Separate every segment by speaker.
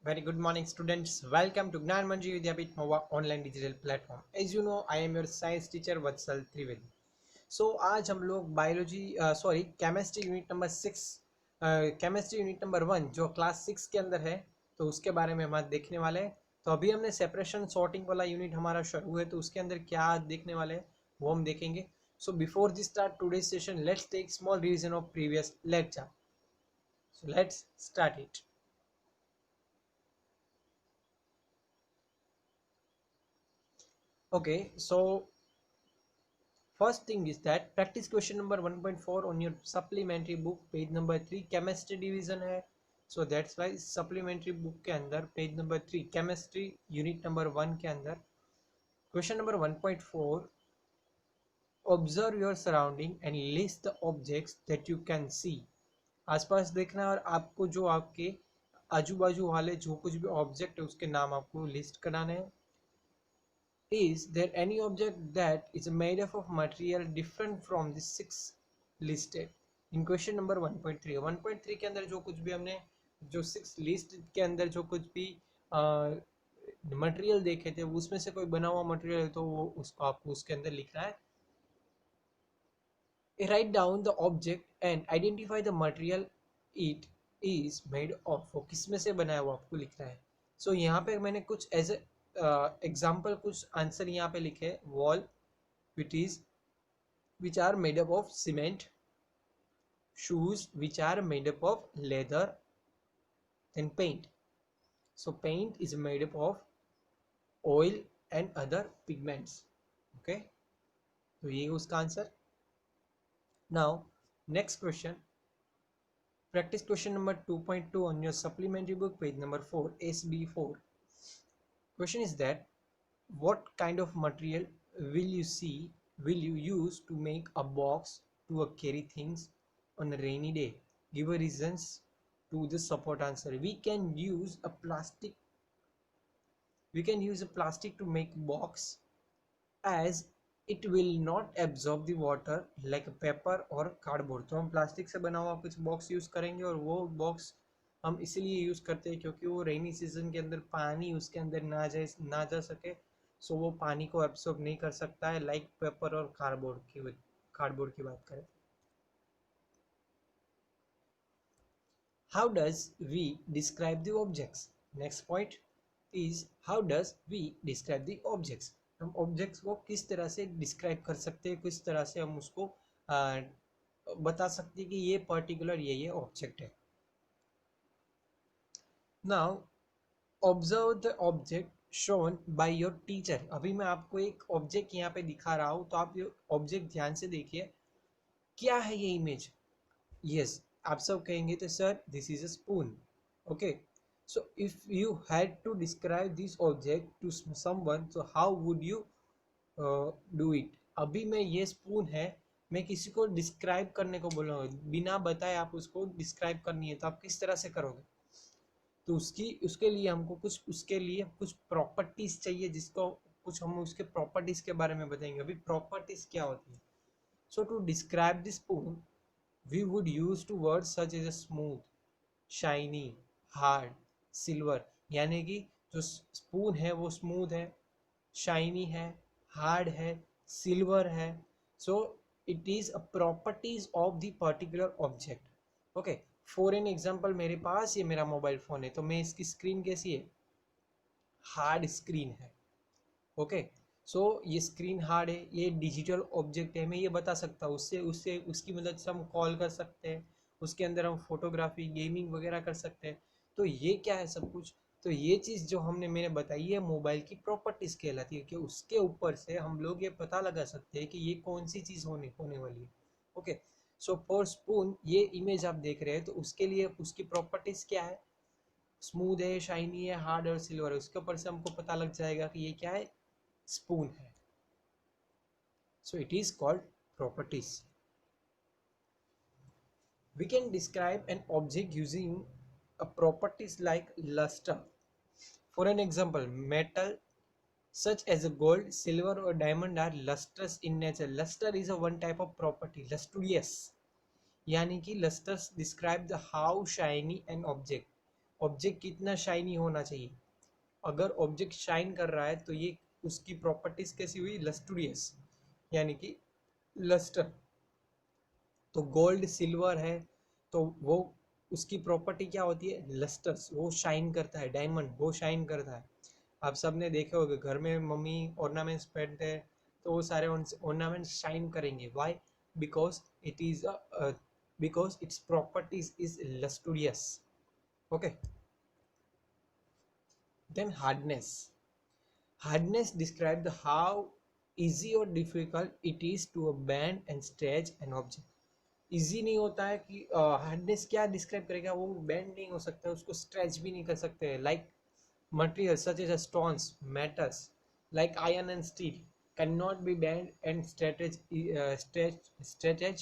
Speaker 1: Very good morning, students. Welcome to Gnan Manji Vidyapith Mova online digital platform. As you know, I am your science teacher Vatsal Trivedi. So आज हम लोग biology chemistry unit number 6 chemistry unit number 1 जो class 6 के अंदर है तो उसके बारे में हम आज देखने वाले हैं। तो अभी हमने सेपरेशन सॉर्टिंग वाला यूनिट हमारा शुरू है तो उसके अंदर क्या देखने वाले हैं वो हम देखेंगे। So before this start today session let's take small revision of previous lecture. So let's start it. Okay, so first thing is that practice question number 1.4 on your supplementary book page number 3 chemistry division है। So that's why supplementary book के अंदर page number 3 chemistry unit number 1 के अंदर question number 1.4 observe your surrounding and list the objects that you can see। आसपास देखना है और आपको जो आपके आजू बाजू वाले जो कुछ भी ऑब्जेक्ट है उसके नाम आपको लिस्ट कराने हैं। Is there any object that is made up of material different from the six listed in question number 1.3? 1.3 के अंदर जो कुछ भी हमने जो 6 लिस्ट के अंदर जो कुछ भी मटेरियल देखे थे उसमें से कोई बना हुआ मटेरियल है तो वो उसको आपको उसके अंदर लिखना है। Write down the object and identify the material it is made of। वो किस में से बना है वो आपको लिखना है। सो यहाँ पे मैंने कुछ एज एग्जाम्पल कुछ आंसर यहाँ पे लिखे wall which are made up of cement, shoes which are made up of leather, then paint. So paint is made up of oil and other pigments. Okay, तो ये उसका answer. Now next question, practice question number 2.2 on your supplementary book page number 4 SB4. Question is that what kind of material will you use to make a box to carry things on a rainy day? Give a reasons to the support answer. We can use a plastic to make box as it will not absorb the water like paper और cardboard। तो हम plastic से बना हुआ कुछ box use करेंगे और वो बॉक्स हम इसीलिए यूज करते हैं क्योंकि वो रेनी सीजन के अंदर पानी उसके अंदर ना जा सके। सो वो पानी को एब्सॉर्ब नहीं कर सकता है लाइक पेपर और कार्डबोर्ड की बात करें। How does we describe the objects? Next point is how does we describe the objects? हम ऑब्जेक्ट्स को किस तरह से डिस्क्राइब कर सकते हैं, किस तरह से हम उसको बता सकते हैं कि ये पर्टिकुलर ये ऑब्जेक्ट है। Now observe the object shown by your teacher. अभी मैं आपको एक ऑब्जेक्ट यहाँ पे दिखा रहा हूँ तो आप ये ऑब्जेक्ट ध्यान से देखिए क्या है ये इमेज। यस, आप सब कहेंगे तो sir this is a spoon. Okay, so if you had to describe this object to someone so how would you do it. अभी मैं ये स्पून है मैं किसी को डिस्क्राइब करने को बोलूँगा बिना बताए आप उसको डिस्क्राइब करनी है तो आप किस तरह से करोगे। तो उसके लिए कुछ प्रॉपर्टीज चाहिए जिसको कुछ हम उसके प्रॉपर्टीज के बारे में बताएंगे। अभी प्रॉपर्टीज क्या होती है। So to describe this spoon we would use to words such as smooth, shiny, hard, silver। यानी कि जो स्पून है वो स्मूथ है, शाइनी है, हार्ड है, सिल्वर है। So it is a properties of the particular object. Okay, for an example मेरे पास ये मेरा मोबाइल फोन है तो मैं इसकी स्क्रीन कैसी है, हार्ड स्क्रीन है। ओके, सो ये स्क्रीन हार्ड है, ये डिजिटल ऑब्जेक्ट है, मैं ये बता सकता हूँ उससे उससे उसकी मदद से हम कॉल कर सकते हैं, उसके अंदर हम फोटोग्राफी गेमिंग वगैरह कर सकते हैं। तो ये क्या है सब कुछ। तो ये चीज़ जो मैंने बताई है मोबाइल की प्रॉपर्टीज कहलाती है कि उसके ऊपर से हम लोग ये पता लगा सकते हैं कि ये कौन सी चीज़ होने वाली है। ओके, सो फॉर स्पून ये इमेज आप देख रहे हैं तो उसके लिए उसकी प्रॉपर्टीज क्या है, स्मूथ है, शाइनी है, हार्ड और सिल्वर है। उसके ऊपर से हमको पता लग जाएगा कि ये क्या है, स्पून है। So it is called properties. We can describe an object using a properties like luster। For an example, metal such as gold, silver or diamond are lustrous in nature। Luster is a one type of property, lustrous यानी कि lustrous describe the how shiny an object। Object कितना shiny होना चाहिए। अगर object shine कर रहा है तो ये उसकी प्रॉपर्टीज कैसी हुई, लस्टूरियस, यानी कि लस्टर। तो गोल्ड सिल्वर है तो वो उसकी प्रॉपर्टी क्या होती है, लस्टर्स, वो शाइन करता है। डायमंड वो शाइन करता है। आप सबने देखे होंगे घर में मम्मी ऑर्नामेंट्स पहनते हैं तो वो सारे ऑर्नामेंट्स शाइन करेंगे। Why? Because it is because its properties is lustrous. Okay. Then hardness. Hardness describes the how easy or difficult it is to bend and stretch an object. Easy नहीं होता है कि हार्डनेस क्या describe करेगा, वो bend नहीं हो सकता, उसको स्ट्रेच भी नहीं कर सकते। Like material such as stones, metals like iron and steel can not be bend and stretch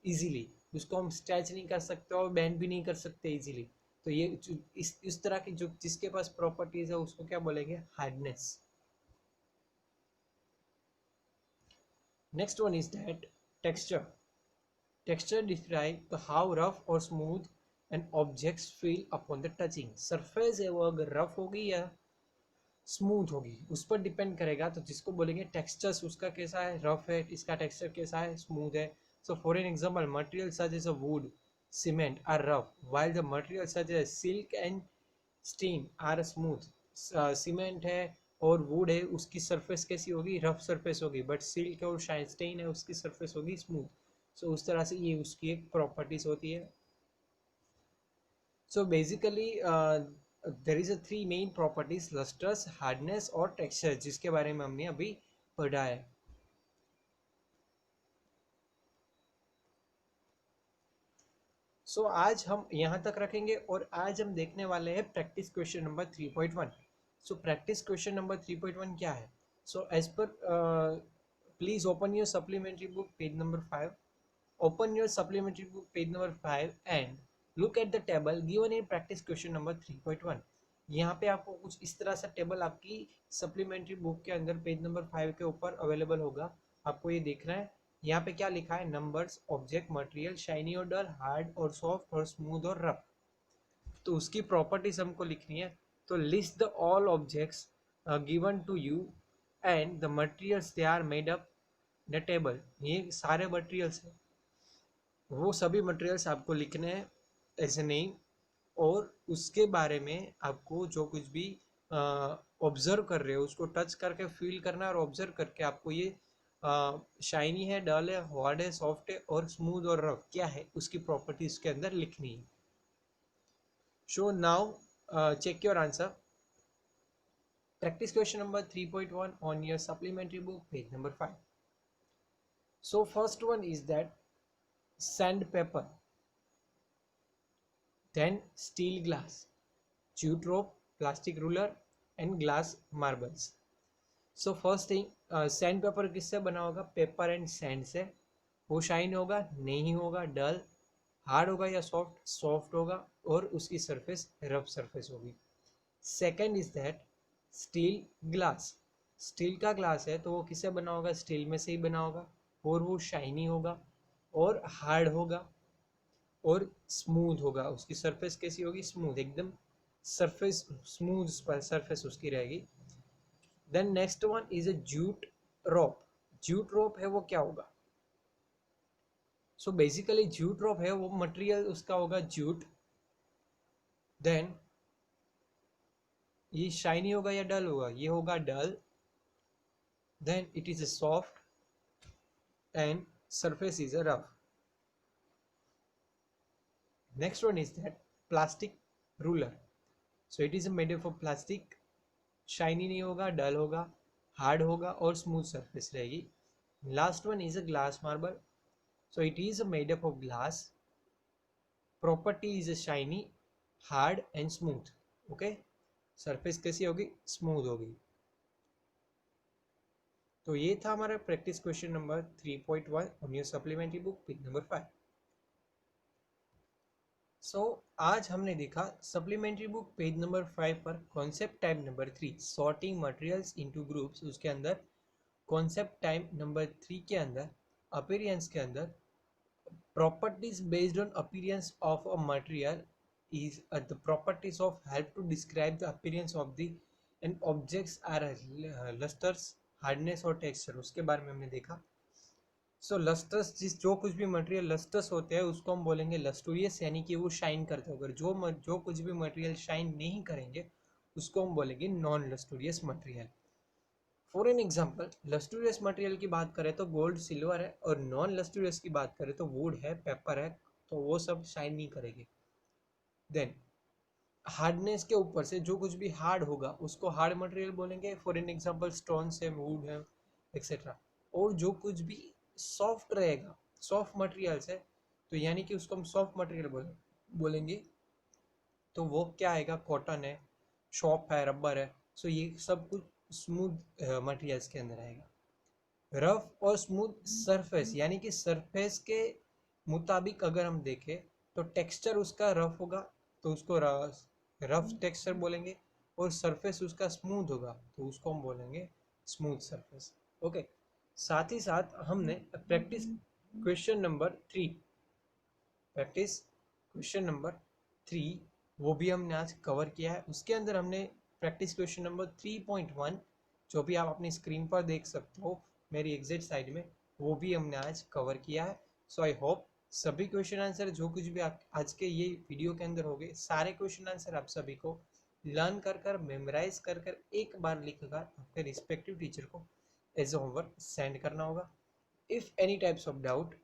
Speaker 1: easily. उसको हम स्ट्रेच नहीं कर सकते और बेंड भी नहीं कर सकते इजीली। तो ये इस तरह की जो जिसके पास प्रॉपर्टीज है उसको क्या बोलेंगे, hardness. Next one is that texture. Texture describes how rough or smooth an objects feel upon the touching. Surface है वो अगर rough होगी या स्मूथ होगी उस पर डिपेंड करेगा। तो जिसको बोलेंगे टेक्सचर्स, उसका कैसा है, रफ है, इसका टेक्सचर कैसा है, स्मूथ है। So for an example, material such as a wood, cement are rough, while the material such as silk and steel are smooth. Cement है और वुड है, उसकी सरफेस कैसी होगी, रफ सरफेस होगी। बट सिल्क और स्टीन है, उसकी सरफेस होगी स्मूथ। सो उस तरह से ये उसकी एक प्रॉपर्टीज होती है। So basically there is a three main properties, lusters, hardness और टेक्सचर, जिसके बारे में हमने अभी पढ़ा है। आज हम यहाँ तक रखेंगे और आज हम देखने वाले हैं practice question number 3.1। Practice question number 3.1 क्या है? एज पर please open your supplementary book page number 5। Open your supplementary book page number 5 and look at the table given in practice question number 3.1। यहाँ पे आपको कुछ इस तरह सा टेबल आपकी सप्लीमेंट्री बुक के अंदर पेज नंबर 5 के ऊपर अवेलेबल होगा। आपको ये देखना है। यहाँ पे क्या लिखा है, नंबर्स, ऑब्जेक्ट, मटेरियल, शाइनी और डल, हार्ड और सॉफ्ट और स्मूथ और रफ। तो उसकी प्रॉपर्टीज हमको लिखनी है। तो list the all objects given to you and the materials they are made up the table. ये सारे मटेरियल्स हैं, वो सभी मटेरियल्स आपको लिखने हैं एज ए नेम। और उसके बारे में आपको जो कुछ भी ऑब्जर्व कर रहे हो उसको टच करके फील करना है और ऑब्जर्व करके आपको ये शाइनी है, डल है, हार्ड है, सॉफ्ट है और स्मूथ और रफ क्या है उसकी प्रॉपर्टीज के अंदर लिखनी है। So now check your answer. Practice question number 3.1 on your supplementary book, page number 5. So first one is that sandpaper, then steel glass, jute rope, plastic ruler and glass marbles. So first thing, sand paper किससे बना होगा, paper and sand से। वो shine होगा, नहीं होगा, डल, hard होगा या सॉफ्ट, सॉफ्ट होगा और उसकी सरफेस रफ सरफेस होगी। Second is that steel glass. Steel का ग्लास है तो वो किससे बना होगा, स्टील में से ही बना होगा और वो शाइनी होगा और हार्ड होगा और स्मूथ होगा। उसकी सरफेस कैसी होगी, स्मूथ, एकदम सरफेस स्मूथ सरफेस उसकी रहेगी। Then next one is a jute rope. Jute rope है वो क्या होगा, बेसिकली जूट रोप है वो मटेरियल उसका होगा जूट। देन ये शाइनी होगा या डल होगा, ये होगा dull. Then it is a soft and surface is a rough. Next one is that plastic ruler. So it is made of plastic, shiny नहीं होगा, डल होगा, हार्ड होगा और स्मूथ सरफेस रहेगी। Last one is a glass marble. So it is made up of glass, property is a shiny, hard and smooth. Okay, surface कैसी होगी, smooth होगी। तो ये था हमारा practice question number 3.1 on your supplementary book page number 5। आज हमने देखा सप्लीमेंट्री बुक पेज नंबर 5 पर concept type number 3 sorting materials into groups. उसके अंदर कॉन्सेप्ट टाइप नंबर 3 के अंदर अपीयरेंस के अंदर properties based on appearance of a material is the properties of help to describe the appearance of the and objects are lusters, hardness और texture, उसके बारे में हमने देखा. सो लस्टर्स, जो कुछ भी मटेरियल लस्टर्स होते हैं उसको हम बोलेंगे लस्टूरियस, यानी कि वो शाइन करते हो. अगर जो कुछ भी मटेरियल शाइन नहीं करेंगे उसको हम बोलेंगे non lustrous material. For an example, lustrous material की बात करें तो गोल्ड सिल्वर है, और नॉन लस्टूरियस की बात करें तो वुड है, पेपर है, तो वो सब शाइन नहीं करेंगे. देन हार्डनेस के ऊपर से जो कुछ भी हार्ड होगा उसको हार्ड मटेरियल बोलेंगे. फॉर एन एग्जांपल स्टोन्स है, वुड है, एक्सेट्रा. और जो कुछ भी सॉफ्ट रहेगा, सॉफ्ट मटेरियल्स है, तो यानी कि उसको हम सॉफ्ट मटेरियल बोलेंगे. तो वो क्या आएगा, कॉटन है, शॉप है, रबर है. सो ये सब कुछ स्मूथ मटेरियल्स के अंदर आएगा. रफ और स्मूथ सरफेस, यानी कि सरफेस के मुताबिक अगर हम देखें तो टेक्सचर उसका रफ होगा तो उसको रफ टेक्सचर बोलेंगे, और सरफेस उसका स्मूथ होगा तो उसको हम बोलेंगे स्मूथ सरफेस. ओके. साथ ही साथ हमने प्रैक्टिस क्वेश्चन नंबर 3 वो भी हमने आज कवर किया है. उसके अंदर हमने प्रैक्टिस क्वेश्चन नंबर 3.1, जो भी आप अपनी स्क्रीन पर देख सकते हो मेरी एग्जिट साइड में, वो भी हमने आज कवर किया है. सो आई होप सभी क्वेश्चन आंसर जो कुछ भी आप आज के ये वीडियो के अंदर हो गए, सारे क्वेश्चन आंसर आप सभी को लर्न कर मेमोराइज कर एक बार लिख कर अपने रिस्पेक्टिव टीचर को एज होमवर्क सेंड करना होगा. If any types of doubt,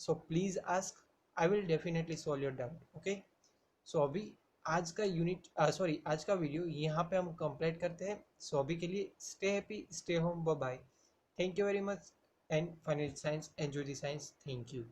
Speaker 1: so please ask, I will definitely solve your doubt. Okay. So अभी आज का आज का वीडियो यहाँ पे हम कंप्लीट करते हैं. सो अभी के लिए stay happy, stay home, bye bye. Thank you very much, and final science, enjoy the science. Thank you.